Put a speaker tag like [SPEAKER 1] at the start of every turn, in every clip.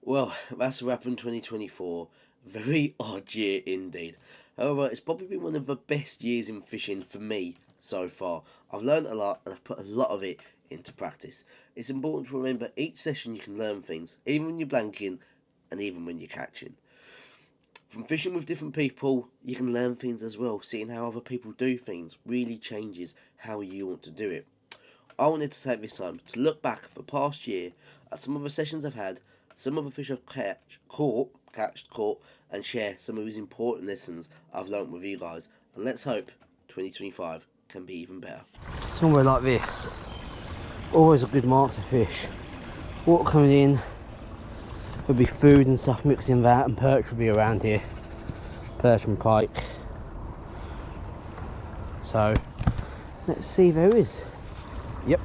[SPEAKER 1] Well, that's a wrap on 2024. Very odd year indeed. However, it's probably been one of the best years in fishing for me so far. I've learned a lot and I've put a lot of it into practice. It's important to remember each session you can learn things, even when you're blanking and even when you're catching. From fishing with different people, you can learn things as well. Seeing how other people do things really changes how you want to do it. I wanted to take this time to look back for the past year at some of the sessions I've had, some of the fish I've caught, and share some of these important lessons I've learnt with you guys. And let's hope 2025 can be even better.
[SPEAKER 2] Somewhere like this, always a good mark to fish. Water coming in, there'll be food and stuff mixing that, and perch will be around here. Perch and pike. So, let's see if there is. Yep.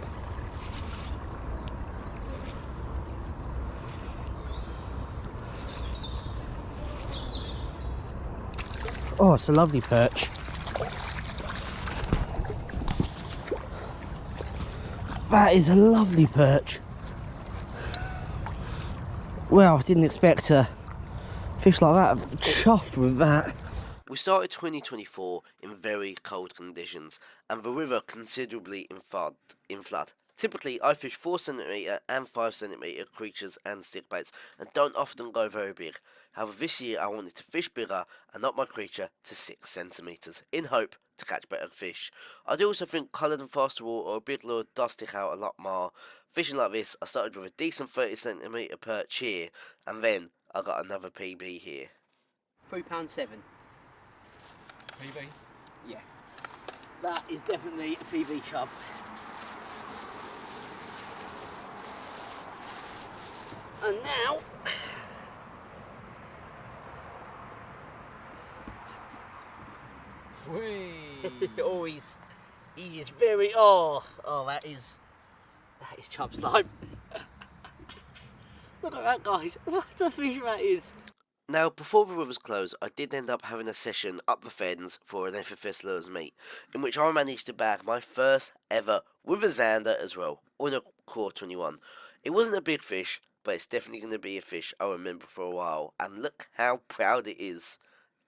[SPEAKER 2] Oh, it's a lovely perch. That is a lovely perch. Well, I didn't expect to fish like that. I'm chuffed with that.
[SPEAKER 1] We started 2024 in very cold conditions and the river considerably in flood. Typically, I fish 4cm and 5cm creatures and stick baits and don't often go very big. However, this year I wanted to fish bigger and up my creature to 6cm in hope to catch better fish. I do also think coloured and faster water or a big lure does stick out a lot more. Fishing like this, I started with a decent 30cm perch here and then I got another PB here.
[SPEAKER 2] £3.7.
[SPEAKER 3] PB?
[SPEAKER 2] Yeah. That is definitely a PB chub. And now he is very that is chub slime. Look at that, guys. What a fish that is.
[SPEAKER 1] Now, before the rivers closed, I did end up having a session up the fens for an FFS Lures meet, in which I managed to bag my first ever with a Zander as well, on a Core 21. It wasn't a big fish, but it's definitely going to be a fish I'll remember for a while, and look how proud it is.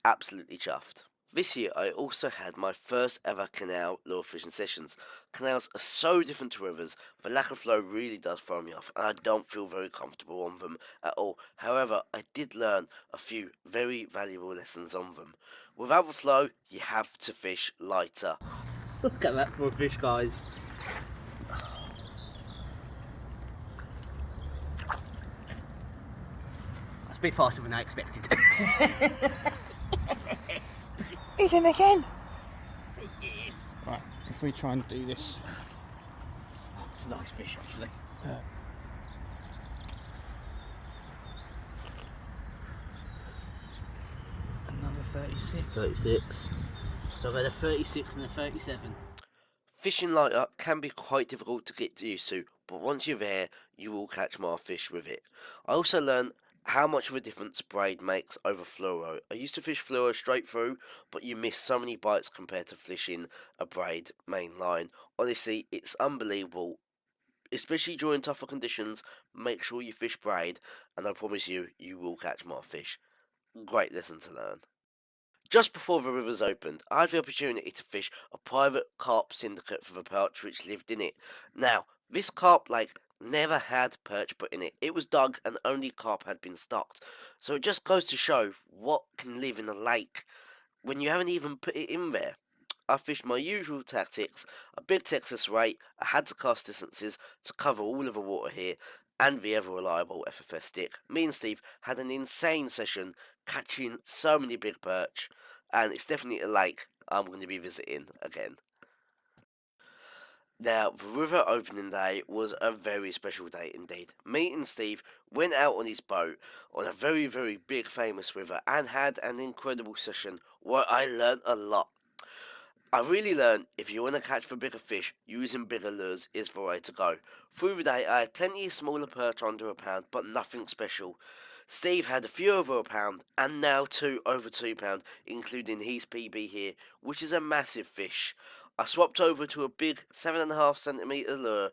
[SPEAKER 1] Absolutely chuffed. This year I also had my first ever canal lure fishing sessions. Canals are so different to rivers, the lack of flow really does throw me off and I don't feel very comfortable on them at all. However, I did learn a few very valuable lessons on them. Without the flow, you have to fish lighter.
[SPEAKER 2] Look at that for a fish, guys. That's a bit faster than I expected.
[SPEAKER 3] He's in again!
[SPEAKER 2] Yes.
[SPEAKER 3] Right, if we try and do this.
[SPEAKER 2] It's a nice fish, actually.
[SPEAKER 3] Another 36.
[SPEAKER 2] 36. So I've had a 36 and a 37.
[SPEAKER 1] Fishing lighter can be quite difficult to get used to, but once you're there, you will catch more fish with it. I also learned how much of a difference braid makes over fluoro. I used to fish fluoro straight through, but you miss so many bites compared to fishing a braid main line. Honestly, it's unbelievable. Especially during tougher conditions, make sure you fish braid, and I promise you, you will catch more fish. Great lesson to learn. Just before the rivers opened, I had the opportunity to fish a private carp syndicate for the perch which lived in it. Now, this carp lake never had perch put in it. It was dug and only carp had been stocked. So it just goes to show what can live in a lake when you haven't even put it in there. I fished my usual tactics, a big Texas rate, I had to cast distances to cover all of the water here, and the ever reliable FFS stick. Me and Steve had an insane session, catching so many big perch, and it's definitely a lake I'm going to be visiting again. Now, the river opening day was a very special day indeed. Me and Steve went out on his boat on a very, very big famous river and had an incredible session where I learned a lot. I really learned if you want to catch the bigger fish, using bigger lures is the way to go. Through the day I had plenty of smaller perch under a pound, but nothing special. Steve had a few over a pound, and now 2 over £2, including his PB here, which is a massive fish. I swapped over to a big 7.5cm lure,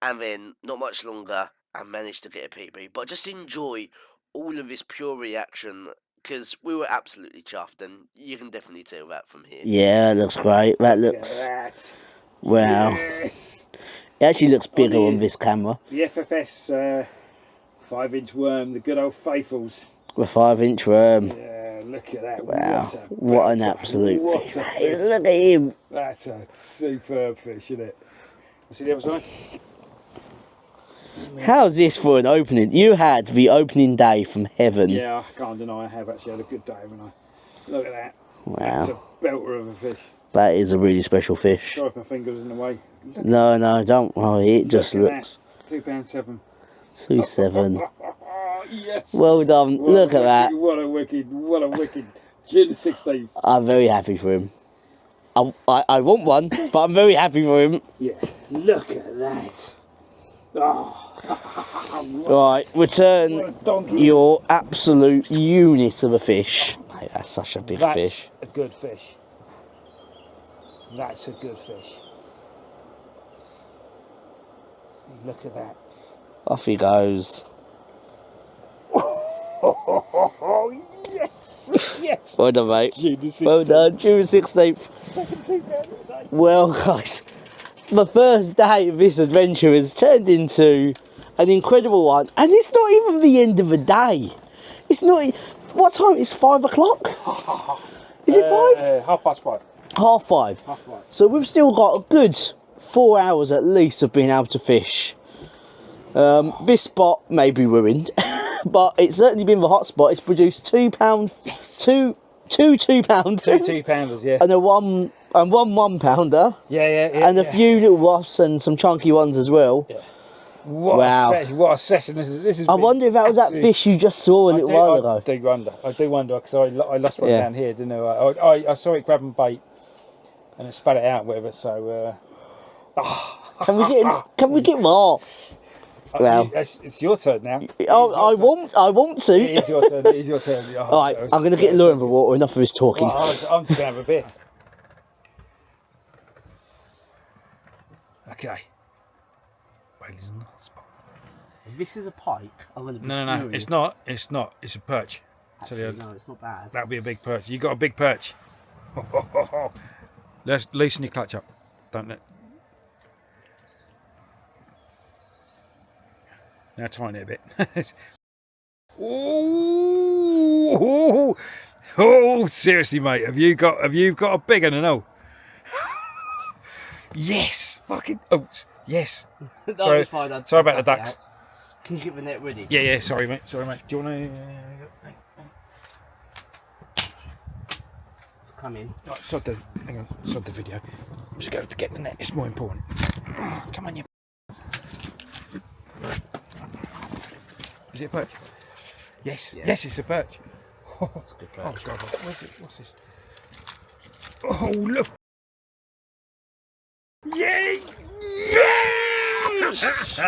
[SPEAKER 1] and then, not much longer, and manage to get a PB, but just enjoy all of this pure reaction because we were absolutely chuffed, and you can definitely tell that from here.
[SPEAKER 2] Yeah, that looks great. That
[SPEAKER 4] Look at
[SPEAKER 2] looks...
[SPEAKER 4] that.
[SPEAKER 2] Wow.
[SPEAKER 4] Yes.
[SPEAKER 2] It actually looks bigger
[SPEAKER 4] the-
[SPEAKER 2] on this camera.
[SPEAKER 4] The FFS 5-inch worm, the good old faithfuls.
[SPEAKER 2] The 5-inch worm.
[SPEAKER 4] Yeah, look at that.
[SPEAKER 2] Wow.
[SPEAKER 4] What,
[SPEAKER 2] What an
[SPEAKER 4] belter.
[SPEAKER 2] absolute
[SPEAKER 4] What
[SPEAKER 2] fish.
[SPEAKER 4] a
[SPEAKER 2] That
[SPEAKER 4] fish.
[SPEAKER 2] is. Look at him.
[SPEAKER 4] That's a superb fish, isn't it? See the other side?
[SPEAKER 2] How's this for an opening? You had the opening day from heaven.
[SPEAKER 4] Yeah, I can't deny I have actually had a good day, haven't I? Look at that. That's
[SPEAKER 2] Wow.
[SPEAKER 4] a belter of a fish.
[SPEAKER 2] That is a really special fish.
[SPEAKER 4] Sorry if my finger's in the way. Look
[SPEAKER 2] No, don't worry. It just
[SPEAKER 4] at that.
[SPEAKER 2] looks...
[SPEAKER 4] £2.7.
[SPEAKER 2] 2.7.
[SPEAKER 4] Oh, yes.
[SPEAKER 2] Well done.
[SPEAKER 4] What a
[SPEAKER 2] Look at that.
[SPEAKER 4] wicked, what a wicked June the 16th.
[SPEAKER 2] I'm very happy for him. I want one, but I'm very happy for him.
[SPEAKER 4] Yeah, look at that. Oh,
[SPEAKER 2] Right, return
[SPEAKER 4] what a donkey.
[SPEAKER 2] your absolute unit of a fish. Mate, that's such a big
[SPEAKER 4] That's
[SPEAKER 2] fish.
[SPEAKER 4] a good fish. That's a good fish. Look at that.
[SPEAKER 2] Off he goes.
[SPEAKER 4] Oh, yes! Yes!
[SPEAKER 2] Well done, mate.
[SPEAKER 4] June the 16th.
[SPEAKER 2] Well done, June 16th.
[SPEAKER 4] Second £2 a day.
[SPEAKER 2] Well, guys, the first day of this adventure has turned into an incredible one, and it's not even the end of the day. It's not. What time? It's 5 o'clock. Is it 5?
[SPEAKER 4] 5:30.
[SPEAKER 2] Half 5.
[SPEAKER 4] 5:30.
[SPEAKER 2] So we've still got a good 4 hours at least of being able to fish. This spot may be ruined, but it's certainly been the hot spot. It's produced £2,
[SPEAKER 4] Yes.
[SPEAKER 2] two 2-pounders,
[SPEAKER 4] Two 2-pounders, yeah.
[SPEAKER 2] and one 1-pounder,
[SPEAKER 4] Yeah.
[SPEAKER 2] and a few little wasps and some chunky ones as well.
[SPEAKER 4] Yeah. What
[SPEAKER 2] Wow.
[SPEAKER 4] what a session this is. This is.
[SPEAKER 2] I wonder if that was that fish you just saw a little while ago.
[SPEAKER 4] I do wonder because I lost one
[SPEAKER 2] Yeah.
[SPEAKER 4] down here, didn't I? I saw it grabbing bait and it spat it out, whatever. So.
[SPEAKER 2] Can we get more? Well,
[SPEAKER 4] it's your turn now.
[SPEAKER 2] I want to.
[SPEAKER 4] It is your turn. It is your turn. Oh,
[SPEAKER 2] All right, I'm going to get Lure in the water. Enough of his talking.
[SPEAKER 4] Well, I'm just going to have a bit. Okay. Bailey's in the hot spot.
[SPEAKER 2] If this is a pike, I'm going to be
[SPEAKER 4] No.
[SPEAKER 2] furious.
[SPEAKER 4] It's not. It's not. It's a perch.
[SPEAKER 2] Actually, no, it's not bad.
[SPEAKER 4] That'll be a big perch. You got a big perch. Let's loosen your clutch up. Don't let. Now tighten it a bit. Oh, seriously, mate. Have you got a big one and all? Yes. Fucking. Oh, yes. Sorry. Sorry about the ducks.
[SPEAKER 2] Can you get the net ready?
[SPEAKER 4] Yeah. Sorry, mate. Do you want to?
[SPEAKER 2] Come in.
[SPEAKER 4] Right, sod the video. I'm just going to get the net. It's more important. Come on, you. Is it a perch? Yes.
[SPEAKER 2] Yeah.
[SPEAKER 4] Yes, it's a perch.
[SPEAKER 2] That's a good
[SPEAKER 4] Oh
[SPEAKER 2] perch.
[SPEAKER 4] God! What's this? Oh look! Yay! Yes!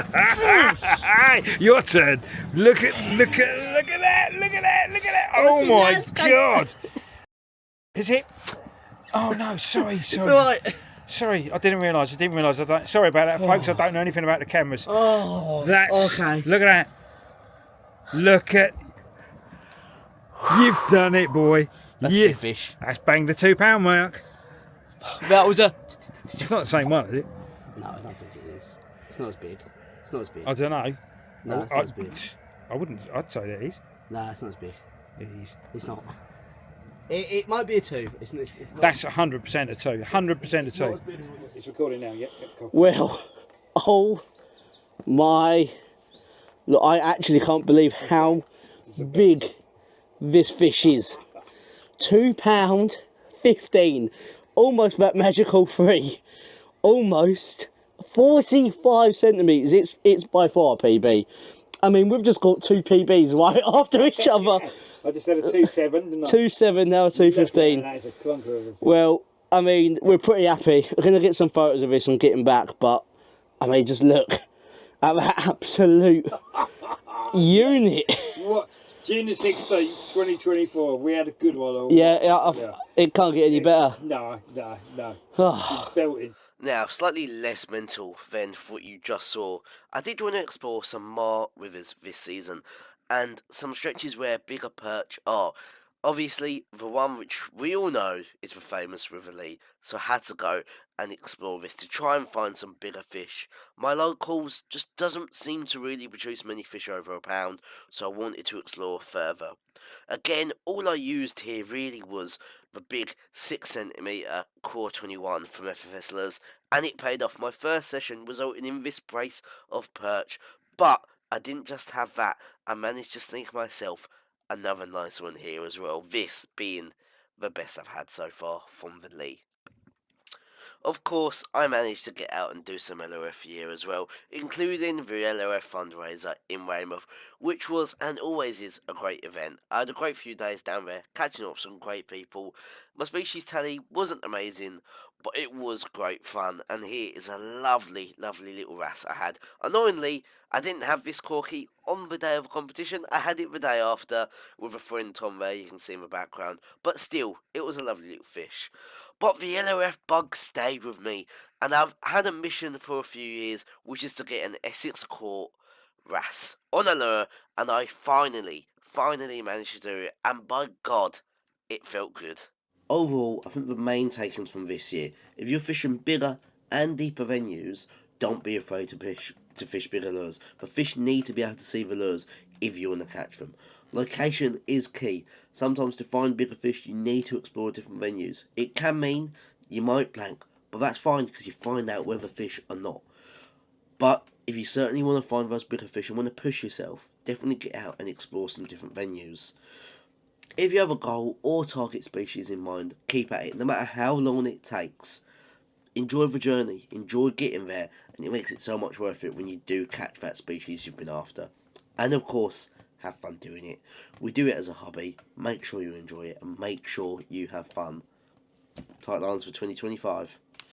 [SPEAKER 4] Your turn. Look at that! Oh my God! Is it? Oh no! Sorry.
[SPEAKER 2] It's all right.
[SPEAKER 4] Sorry, I didn't realise. Sorry about that, folks. I don't know anything about the cameras.
[SPEAKER 2] Oh,
[SPEAKER 4] That's
[SPEAKER 2] okay.
[SPEAKER 4] Look at that. Look at. You've done it, boy.
[SPEAKER 2] That's a big fish.
[SPEAKER 4] That's banged the £2 mark.
[SPEAKER 2] That was a.
[SPEAKER 4] It's not the same one, is it?
[SPEAKER 2] No, I don't think it is. It's not as big. It's not as big.
[SPEAKER 4] I don't know.
[SPEAKER 2] No, it's not as big.
[SPEAKER 4] I wouldn't. I'd say that it is.
[SPEAKER 2] No, it's not as big.
[SPEAKER 4] It is.
[SPEAKER 2] It's not. It might be a 2. It's not.
[SPEAKER 4] That's 100% a 2. 100% a 2. It's recording now. Yep. Cool.
[SPEAKER 2] Well, oh my. Look, I actually can't believe how big this fish is. £2.15. Almost that magical 3. Almost 45 centimetres. It's by far a PB. I mean, we've just got 2 PBs right after each other.
[SPEAKER 4] I just had a 2.7, didn't I?
[SPEAKER 2] 2.7 now, 2.15.
[SPEAKER 4] That is a clunker of a.
[SPEAKER 2] Well, I mean, we're pretty happy. We're going to get some photos of this and get him back, but I mean, just look at that absolute unit.
[SPEAKER 4] What? June the 16th, 2024. We had a good one.
[SPEAKER 2] Yeah, it can't get any better.
[SPEAKER 4] No.
[SPEAKER 2] Oh,
[SPEAKER 4] Belting.
[SPEAKER 1] Now, slightly less mental than what you just saw, I did want to explore some more rivers this season, and some stretches where bigger perch are. Obviously, the one which we all know is the famous River Lee, so I had to go and explore this to try and find some bigger fish. My locals just doesn't seem to really produce many fish over a pound, so I wanted to explore further. Again, all I used here really was the big 6 cm Core 21 from FFS Lures, and it paid off. My first session resulting in this brace of perch, but I didn't just have that, I managed to sneak myself another nice one here as well, this being the best I've had so far from the Lee. Of course, I managed to get out and do some LOF here as well, including the LOF fundraiser in Weymouth, which was and always is a great event. I had a great few days down there, catching up with some great people. My species tally wasn't amazing, but it was great fun, and here is a lovely, lovely little wrasse I had. Annoyingly, I didn't have this corky on the day of the competition. I had it the day after with a friend Tom there, you can see in the background, but still, it was a lovely little fish. But the LOF bug stayed with me, and I've had a mission for a few years, which is to get an Essex Court wrasse on a lure, and I finally managed to do it, and by God, it felt good. Overall, I think the main takings from this year, if you're fishing bigger and deeper venues, don't be afraid to fish bigger lures. The fish need to be able to see the lures if you want to catch them. Location is key. Sometimes to find bigger fish, you need to explore different venues. It can mean you might blank, but that's fine because you find out whether fish or not. But if you certainly want to find those bigger fish and want to push yourself, definitely get out and explore some different venues. If you have a goal or target species in mind, keep at it, no matter how long it takes. Enjoy the journey, enjoy getting there, and it makes it so much worth it when you do catch that species you've been after. And of course, have fun doing it. We do it as a hobby, make sure you enjoy it, and make sure you have fun. Tight lines for 2025.